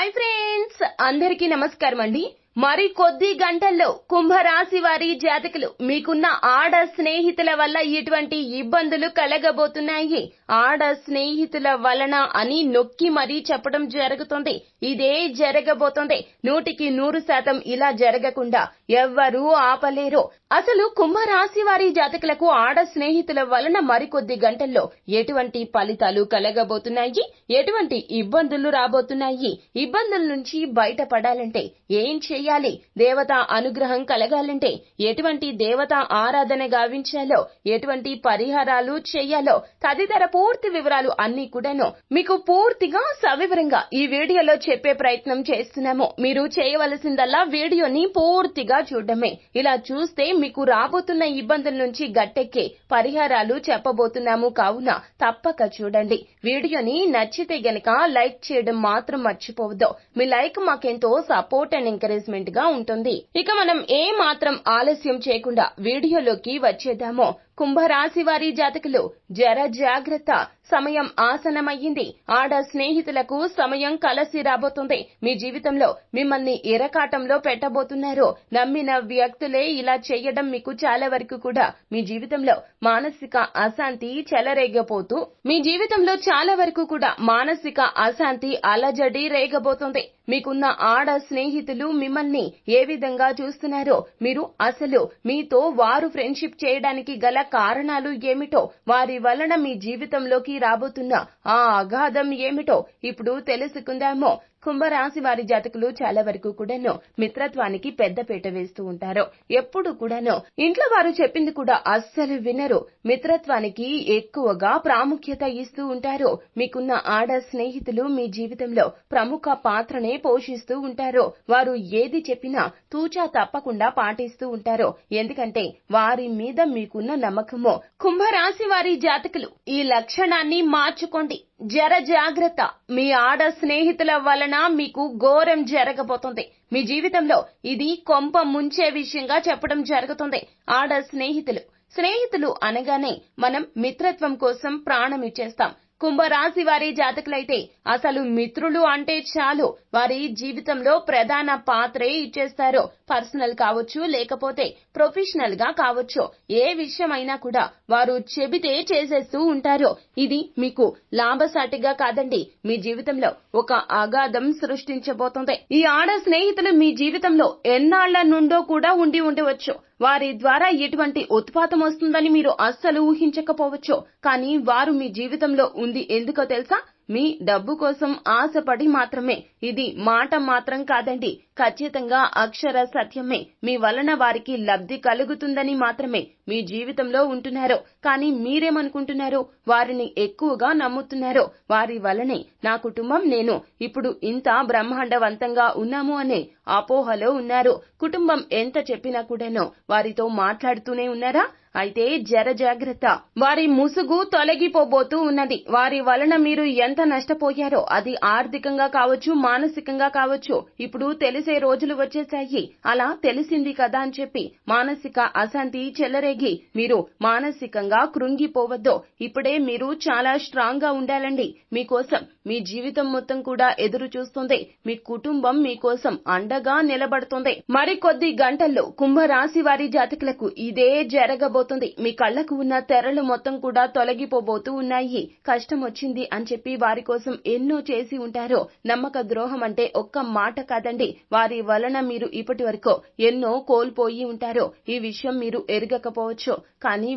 Hi friends, అందరికీ నమస్కారం అండి. మరి కొద్ది గంటల్లో కుంభరాశి వారి జాతకులు మీకున్న ఆడ స్నేహితుల వల్ల ఎటువంటి ఇబ్బందులు కలగబోతున్నాయి, ఆడ స్నేహితుల వలన అని నొక్కి మరీ చెప్పడం జరుగుతుంది. ఇదే జరగబోతుంది. 100% ఇలా జరగకుండా ఎవ్వరూ ఆపలేరు. అసలు కుంభరాశి వారి జాతకులకు ఆడ స్నేహితుల వలన మరికొద్ది గంటల్లో ఎటువంటి ఫలితాలు కలగబోతున్నాయి, ఎటువంటి ఇబ్బందులు రాబోతున్నాయి, ఇబ్బందుల నుంచి బయటపడాలంటే ఏం చేయాలి, దేవతా అనుగ్రహం కలగాలంటే ఎటువంటి దేవతా ఆరాధన గావించాలో, ఎటువంటి పరిహారాలు చేయాలో తదితర పూర్తి వివరాలు అన్ని కూడాను మీకు పూర్తిగా సవివరంగా ఈ వీడియోలో చెప్పే ప్రయత్నం చేస్తున్నాము. మీరు చేయవలసిందల్లా వీడియోని పూర్తిగా చూడడమే. ఇలా చూస్తే మీకు రాబోతున్న ఇబ్బందుల నుంచి గట్టెక్కే పరిహారాలు చెప్పబోతున్నాము. కావున తప్పక చూడండి. వీడియోని నచ్చితే గనక లైక్ చేయడం మాత్రం మర్చిపోవద్దు. మీ లైక్ మాకెంతో సపోర్ట్ అండ్ ఎంకరేజ్మెంట్ గా ఉంటుంది. ఇక మనం ఏ మాత్రం ఆలస్యం చేయకుండా వీడియోలోకి వచ్చేద్దాము. కుంభరాశి వారి జాతకులు జర జాగ్రత్త. సమయం ఆసనమయ్యింది. ఆడ స్నేహితులకు సమయం కలసి రాబోతుంది. మీ జీవితంలో మిమ్మల్ని ఇరకాటంలో పెట్టబోతున్నారు. నమ్మిన వ్యక్తులే ఇలా చేయడం మీకు చాలా వరకు కూడా మీ జీవితంలో మానసిక అశాంతి చెలరేగపోతూ అలజడి రేగబోతుంది. మీకున్న ఆడ స్నేహితులు మిమ్మల్ని ఏ విధంగా చూస్తున్నారో, మీరు అసలు మీతో వారు ఫ్రెండ్షిప్ చేయడానికి గల కారణాలు ఏమిటో, వారి వలన మీ జీవితంలోకి రాబోతున్న ఆ అగాధం ఏమిటో ఇప్పుడు తెలుసుకుందాము. కుంభరాశి వారి జాతకులు చాలా వరకు కూడాను మిత్రత్వానికి పెద్దపీట వేస్తూ ఉంటారు. ఎప్పుడు కూడాను ఇంట్లో వారు చెప్పింది కూడా అస్సలు వినరు. మిత్రత్వానికి ఎక్కువగా ప్రాముఖ్యత ఇస్తూ ఉంటారు. మీకున్న ఆడ స్నేహితులు మీ జీవితంలో ప్రముఖ పాత్రనే పోషిస్తూ ఉంటారు. వారు ఏది చెప్పినా తూచా తప్పకుండా పాటిస్తూ ఉంటారు. ఎందుకంటే వారి మీద మీకున్న నమ్మకము. కుంభరాశి వారి జాతకులు ఈ లక్షణాన్ని మార్చుకోండి. జర జాగ్రత్త. మీ ఆడ స్నేహితుల వలన మీకు ఘోరం జరగబోతుంది. మీ జీవితంలో ఇది కొంప ముంచే విషయంగా చెప్పడం జరుగుతుంది. ఆడ స్నేహితులు అనగానే మనం మిత్రత్వం కోసం ప్రాణం ఇచ్చేస్తాం. కుంభరాశి వారి జాతకులైతే అసలు మిత్రులు అంటే చాలు, వారి జీవితంలో ప్రధాన పాత్రే ఇచ్చేస్తారు. పర్సనల్ కావచ్చు, లేకపోతే ప్రొఫెషనల్ గా కావచ్చు, ఏ విషయమైనా కూడా వారు చెబితే చేసేస్తూ ఉంటారు. ఇది మీకు లాభసాటిగా కాదండి, మీ జీవితంలో ఒక అగాధం సృష్టించబోతుంది. ఈ ఆడ స్నేహితులు మీ జీవితంలో ఎన్నాళ్ల నుండో కూడా ఉండి ఉండవచ్చు. వారి ద్వారా ఎటువంటి ఉత్పాతం వస్తుందని మీరు అస్సలు ఊహించకపోవచ్చు. కానీ వారు మీ జీవితంలో ఉంది ఎందుకో తెలుసా? మీ డబ్బు కోసం ఆశపడి మాత్రమే. ఇది మాట మాత్రం కాదండి, ఖచ్చితంగా అక్షర సత్యమే. మీ వలన వారికి లబ్ధి కలుగుతుందని మాత్రమే మీ జీవితంలో ఉంటున్నారు. కానీ మీరేమనుకుంటున్నారు? వారిని ఎక్కువగా నమ్ముతున్నారు. వారి వలనే నా కుటుంబం, నేను ఇప్పుడు ఇంత బ్రహ్మాండవంతంగా ఉన్నాము అనే అపోహలో ఉన్నారు. కుటుంబం ఎంత చెప్పినా కూడాను వారితో మాట్లాడుతూనే ఉన్నారా? అయితే జర జాగ్రత్త. వారి ముసుగు తొలగిపోబోతూ ఉన్నది. వారి వలన మీరు ఎంత నష్టపోయారో, అది ఆర్థికంగా కావచ్చు, మానసికంగా కావచ్చు, ఇప్పుడు తెలిసే రోజులు వచ్చేసాయి. అలా తెలిసింది కదా అని చెప్పి మానసిక అశాంతి చెలరేగి మీరు మానసికంగా కృంగిపోవద్దు. ఇప్పుడే మీరు చాలా స్ట్రాంగ్ గా ఉండాలండి. మీకోసం మీ జీవితం మొత్తం కూడా ఎదురు చూస్తుంది. మీ కుటుంబం మీకోసం అండగా నిలబడుతుంది. మరికొద్ది గంటల్లో కుంభరాశి వారి జాతకులకు ఇదే జరగబోతుంది. మీ కళ్లకు ఉన్న తెరలు మొత్తం కూడా తొలగిపోబోతూ ఉన్నాయి. కష్టం వచ్చింది అని చెప్పి వారి కోసం ఎన్నో చేసి ఉంటారు. నమ్మక ద్రోహం అంటే ఒక్క మాట కాదండి. వారి వలన మీరు ఇప్పటి వరకు ఎన్నో కోల్పోయి ఉంటారు. ఈ విషయం మీరు ఎరగకపోవచ్చు. కానీ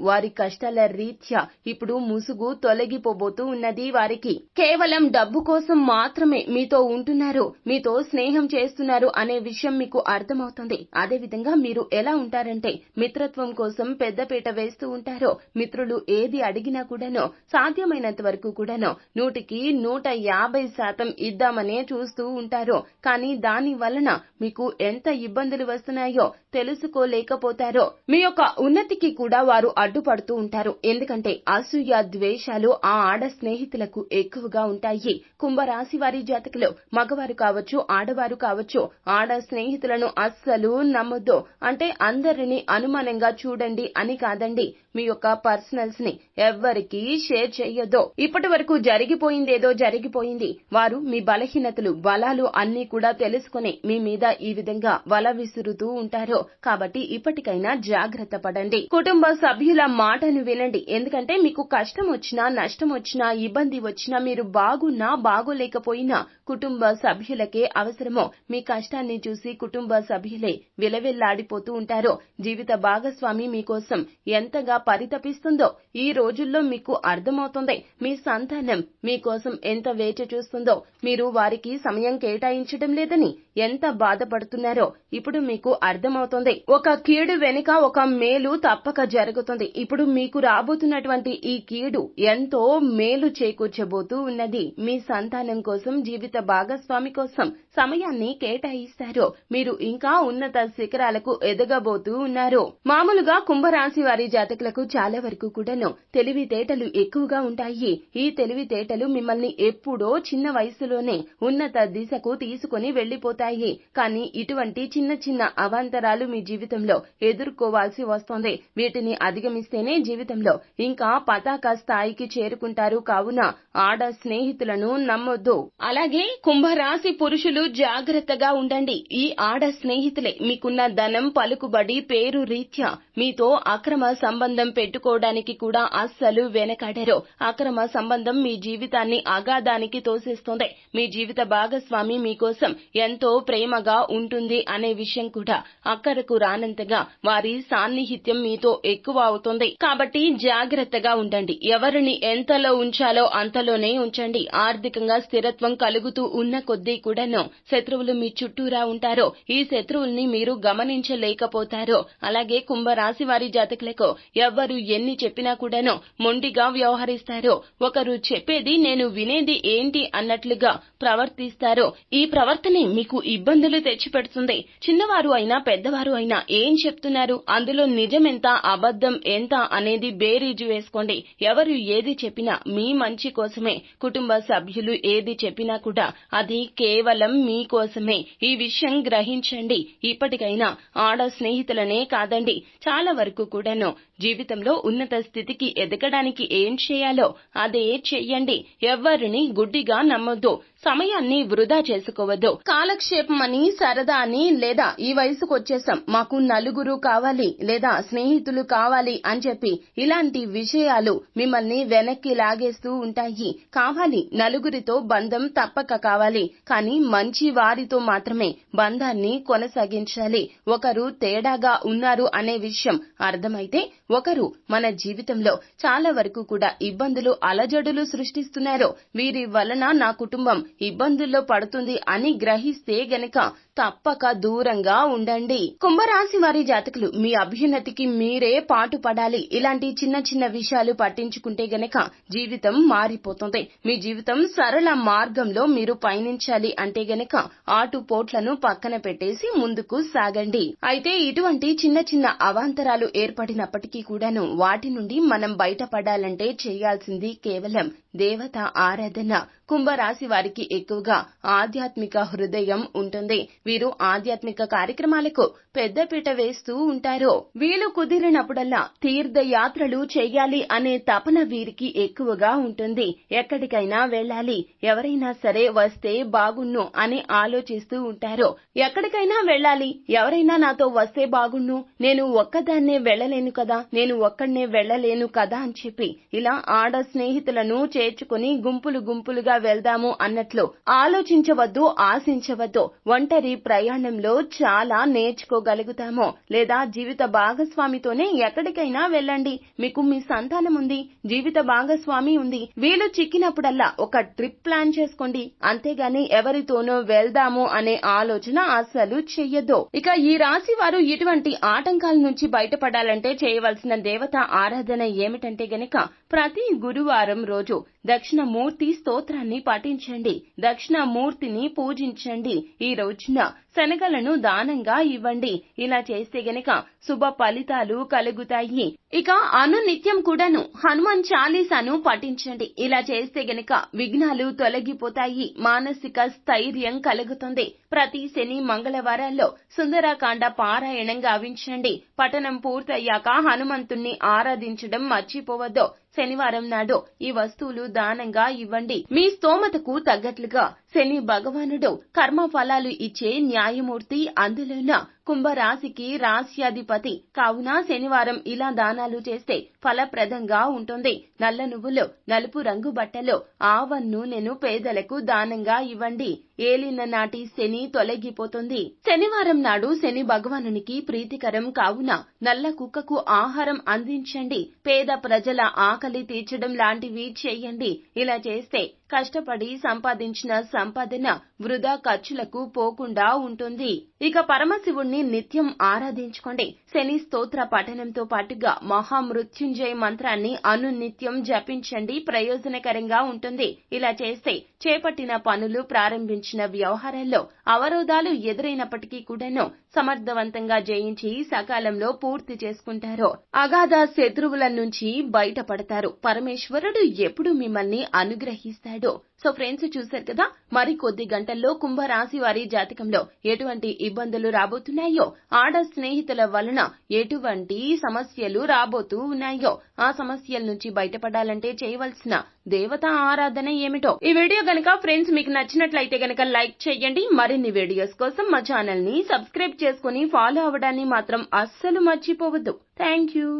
వారి కష్టాల రీత్యా ఇప్పుడు ముసుగు తొలగిపోబోతూ ఉన్నది. వారికి కేవలం డబ్బు కోసం మాత్రమే మీతో ఉంటున్నారు, మీతో స్నేహం చేస్తున్నారు అనే విషయం మీకు అర్థమవుతుంది. అదే విధంగా మీరు ఎలా ఉంటారంటే మిత్రత్వం కోసం పెద్దపీట వేస్తూ ఉంటారు. మిత్రులు ఏది అడిగినా కూడాను సాధ్యమైనంత వరకు కూడాను 100% ఇద్దామనే చూస్తూ ఉంటారు. కానీ దాని వలన మీకు ఎంత ఇబ్బందులు వస్తున్నాయో తెలుసుకోలేకపోతారో. మీ యొక్క ఉన్నతికి కూడా వారు అడ్డుపడుతూ ఉంటారు. ఎందుకంటే అసూయ, ద్వేషాలు ఆ ఆడ స్నేహితులకు ఎక్కువగా ఉంటాయి. కుంభరాశి వారి జాతకులు మగవారు కావచ్చు, ఆడవారు కావచ్చు, ఆడ స్నేహితులను అస్సలు నమ్మొద్దు. అంటే అందరినీ అనుమానంగా చూడండి అని కాదండి. మీ యొక్క పర్సనల్స్ ని ఎవ్వరికీ షేర్ చెయ్యొద్దు. ఇప్పటి వరకు జరిగిపోయిందేదో జరిగిపోయింది. వారు మీ బలహీనతలు బలాలు అన్నీ కూడా తెలుసుకుని మీ మీద ఈ విధంగా వల విసురుతూ ఉంటారు. కాబట్టి ఇప్పటికైనా జాగ్రత్త పడండి. కుటుంబ సభ్యుల మాటను వినండి. ఎందుకంటే మీకు కష్టం వచ్చినా నష్టం వచ్చినా ఇబ్బంది వచ్చినా మీరు బాగున్నా బాగోలేకపోయినా కుటుంబ సభ్యులకే అవసరమో. మీ కష్టాన్ని చూసి కుటుంబ సభ్యులే విలవిల్లాడిపోతూ ఉంటారు. జీవిత భాగస్వామి మీకోసం ఎంతగా పరితపిస్తుందో ఈ రోజుల్లో మీకు అర్థమవుతుంది. మీ సంతానం మీకోసం ఎంత వేచి చూస్తుందో, మీరు వారికి సమయం కేటాయించడం లేదని ఎంత బాధపడుతున్నారో ఇప్పుడు మీకు అర్థమవుతుంది. ఒక కీడు వెనుక ఒక మేలు తప్పక జరుగుతుంది. ఇప్పుడు మీకు రాబోతున్నటువంటి ఈ కీడు ఎంతో మేలు చేకూర్చబోతూ ఉన్నది. మీ సంతానం కోసం, జీవిత భాగస్వామి కోసం సమయాన్ని కేటాయిస్తారు. మీరు ఇంకా ఉన్నత శిఖరాలకు ఎదగబోతూ ఉన్నారు. మామూలుగా కుంభరాశి వారి జాతకులకు చాలా వరకు కూడాను తెలివితేటలు ఎక్కువగా ఉంటాయి. ఈ తెలివితేటలు మిమ్మల్ని ఎప్పుడో చిన్న వయసులోనే ఉన్నత దిశకు తీసుకుని వెళ్లిపోతాయి. కానీ ఇటువంటి చిన్న చిన్న అవాంతరాలు మీ జీవితంలో ఎదుర్కోవాల్సి వస్తుంది. వీటిని అధిగమిస్తేనే జీవితంలో ఇంకా పతాక స్థాయికి చేరుకుంటారు. కావున ఆడ స్నేహితులను నమ్మొద్దు. అలాగే కుంభరాశి పురుషులు జాగ్రత్తగా ఉండండి. ఈ ఆడ స్నేహితులే మీకున్న ధనం, పలుకుబడి, పేరు రీత్యా మీతో అక్రమ సంబంధం పెట్టుకోవడానికి కూడా అస్సలు వెనకాడరు. అక్రమ సంబంధం మీ జీవితాన్ని అగాధానికి తోసేస్తుంది. మీ జీవిత భాగస్వామి మీకోసం ఎంతో ప్రేమగా ఉంటుంది అనే విషయం కూడా అక్కరకు రానంతగా వారి సాన్నిహిత్యం మీతో ఎక్కువ అవుతుంది. కాబట్టి జాగ్రత్తగా ఉండండి. ఎవరిని ఎంతలో ఉంచాలో అంతలోనే ఉంచండి. ఆర్థికంగా స్థిరత్వం కలుగుతూ ఉన్న కొద్దీ కూడాను శత్రువులు మీ చుట్టూరా ఉంటారు. ఈ శత్రువుల్ని మీరు గమనించలేకపోతారు. అలాగే కుంభరాశి వారి జాతకులకు ఎవ్వరు ఎన్ని చెప్పినా కూడాను మొండిగా వ్యవహరిస్తారు. ఒకరు చెప్పేది నేను వినేది ఏంటి అన్నట్లుగా ప్రవర్తిస్తారు. ఈ ప్రవర్తనే మీకు ఇబ్బందులు తెచ్చిపెడుతుంది. చిన్నవారు అయినా పెద్దవారు అయినా ఏం చెప్తున్నారు, అందులో నిజమెంత అబద్ధం ఎంత అనేది బేరీజు వేసుకోండి. ఎవరు ఏది చెప్పినా మీ మంచి కోసమే. కుటుంబ సభ్యులు ఏది చెప్పినా కూడా అది కేవలం మీకోసమే. ఈ విషయం గ్రహించండి. ఇప్పటికైనా ఆడ స్నేహితులనే కాదండి, చాలా వరకు కూడాను జీవితంలో ఉన్నత స్థితికి ఎదగడానికి ఏం చేయాలో అదే చెయ్యండి. ఎవ్వరిని గుడ్డిగా నమ్మొద్దు. సమయాన్ని వృధా చేసుకోవద్దు. కాలక్షేపం అని, సరదా అని, లేదా ఈ వయసుకు వచ్చేసాం మాకు నలుగురు కావాలి లేదా స్నేహితులు కావాలి అని చెప్పి ఇలాంటి విషయాలు మిమ్మల్ని వెనక్కి లాగేస్తూ ఉంటాయి. కావాలి, నలుగురితో బంధం తప్పక కావాలి. కానీ మంచి వారితో మాత్రమే బంధాన్ని కొనసాగించాలి. ఒకరు తేడాగా ఉన్నారు అనే విషయం అర్థమైతే ఒకరు మన జీవితంలో చాలా వరకు కూడా ఇబ్బందులు, అలజడులు సృష్టిస్తున్నారు. వీరి వలన నా కుటుంబం ఇబ్బందుల్లో పడుతుంది అని గ్రహిస్తే గనక తప్పక దూరంగా ఉండండి. కుంభరాశి వారి జాతకులు మీ అభ్యున్నతికి మీరే పాటు పడాలి. ఇలాంటి చిన్న చిన్న విషయాలు పట్టించుకుంటే గనక జీవితం మారిపోతుంది. మీ జీవితం సరళ మార్గంలో మీరు పయనించాలి అంటే గనక ఆటుపోట్లను పక్కన పెట్టేసి ముందుకు సాగండి. అయితే ఇటువంటి చిన్న చిన్న అవాంతరాలు ఏర్పడినప్పటికీ కూడాను వాటి నుండి మనం బయటపడాలంటే చేయాల్సింది కేవలం దేవత ఆరాధన. కుంభరాశి వారికి ఎక్కువగా ఆధ్యాత్మిక హృదయం ఉంటుంది. వీరు ఆధ్యాత్మిక కార్యక్రమాలకు పెద్దపీట వేస్తూ ఉంటారు. వీలు కుదిరినప్పుడల్లా తీర్థయాత్రలు చెయ్యాలి అనే తపన వీరికి ఎక్కువగా ఉంటుంది. ఎక్కడికైనా వెళ్ళాలి, ఎవరైనా సరే వస్తే బాగున్ను అని ఆలోచిస్తూ ఉంటారు. ఎక్కడికైనా వెళ్ళాలి, ఎవరైనా నాతో వస్తే బాగున్ను, నేను ఒక్కదాన్నే వెళ్ళలేను కదా, నేను ఒక్కడనే వెళ్ళలేను కదా అని చెప్పి ఇలా ఆడ స్నేహితులను చేర్చుకుని గుంపులు గుంపులుగా వెళ్దాము అన్నట్లు ఆలోచించవద్దు, ఆశించవద్దు. ఒంటరి ప్రయాణంలో చాలా నేర్చుకోగలుగుతాము. లేదా జీవిత భాగస్వామితోనే ఎక్కడికైనా వెళ్ళండి. మీకు మీ సంతానం ఉంది, జీవిత భాగస్వామి ఉంది. వీలు చిక్కినప్పుడల్లా ఒక ట్రిప్ ప్లాన్ చేసుకోండి. అంతేగాని ఎవరితోనో వెళ్దాము అనే ఆలోచన అస్సలు చెయ్యొద్దు. ఇక ఈ రాశి వారు ఇటువంటి ఆటంకాల నుంచి బయటపడాలంటే చేయవలసిన దేవత ఆరాధన ఏమిటంటే గనక ప్రతి గురువారం రోజు దక్షిణమూర్తి స్తోత్రాన్ని పఠించండి. దక్షిణమూర్తిని పూజించండి. ఈ రోజున శనగలను దానంగా ఇవ్వండి. ఇలా చేస్తే గనక శుభ ఫలితాలు కలుగుతాయి. ఇక అనునిత్యం కూడాను హనుమాన్ చాలీసాను పఠించండి. ఇలా చేస్తే గనక విఘ్నాలు తొలగిపోతాయి. మానసిక స్థైర్యం కలుగుతుంది. ప్రతి శని మంగళవారాల్లో సుందరకాండ పారాయణం గావించండి. పఠనం పూర్తయ్యాక హనుమంతుణ్ణి ఆరాధించడం మర్చిపోవద్దు. శనివారం నాడు ఈ వస్తువులు దానంగా ఇవ్వండి. మీ స్తోమతకు తగ్గట్లుగా శని భగవానుడు కర్మ ఫలాలు ఇచ్చే న్యాయమూర్తి. అందులోన కుంభరాశికి రాశ్యాధిపతి కావున శనివారం ఇలా దానాలు చేస్తే ఫలప్రదంగా ఉంటుంది. నల్ల నువ్వులు, నలుపు రంగు బట్టలు, ఆవ నూనెను పేదలకు దానంగా ఇవ్వండి. ఏలిన నాటి శని తొలగిపోతుంది. శనివారం నాడు శని భగవానునికి ప్రీతికరం కావున నల్ల కుక్కకు ఆహారం అందించండి. పేద ప్రజల ఆకలి తీర్చడం లాంటివి చేయండి. ఇలా చేస్తే కష్టపడి సంపాదించిన సంపాదన వృధా ఖర్చులకు పోకుండా ఉంటుంది. ఇక పరమశివుణ్ణి నిత్యం ఆరాధించుకోండి. శని స్తోత్ర పఠనంతో పాటుగా మహామృత్యుంజయ మంత్రాన్ని అనునిత్యం జపించండి. ప్రయోజనకరంగా ఉంటుంది. ఇలా చేస్తే చేపట్టిన పనులు, ప్రారంభించిన వ్యవహారాల్లో అవరోధాలు ఎదురైనప్పటికీ కూడాను సమర్థవంతంగా జయించి సకాలంలో పూర్తి చేసుకుంటారు. అగాధ శత్రువుల నుంచి బయటపడతారు. పరమేశ్వరుడు ఎప్పుడు మిమ్మల్ని అనుగ్రహిస్తాడు. సో ఫ్రెండ్స్, చూశారు కదా, మరి కొద్ది గంటల్లో కుంభరాశి వారి జాతకంలో ఎటువంటి ఇబ్బందులు రాబోతున్నాయో, ఆడ స్నేహితుల వలన ఎటువంటి సమస్యలు రాబోతూ ఉన్నాయో, ఆ సమస్యల నుంచి బయటపడాలంటే చేయవలసిన దేవతా ఆరాధన ఏమిటో. ఈ వీడియో గనక ఫ్రెండ్స్ మీకు నచ్చినట్లయితే గనక లైక్ చేయండి. మరిన్ని వీడియోస్ కోసం మా ఛానల్ ని సబ్స్క్రైబ్ చేసుకుని ఫాలో అవ్వడాన్ని మాత్రం అస్సలు మర్చిపోవద్దు. Thank you.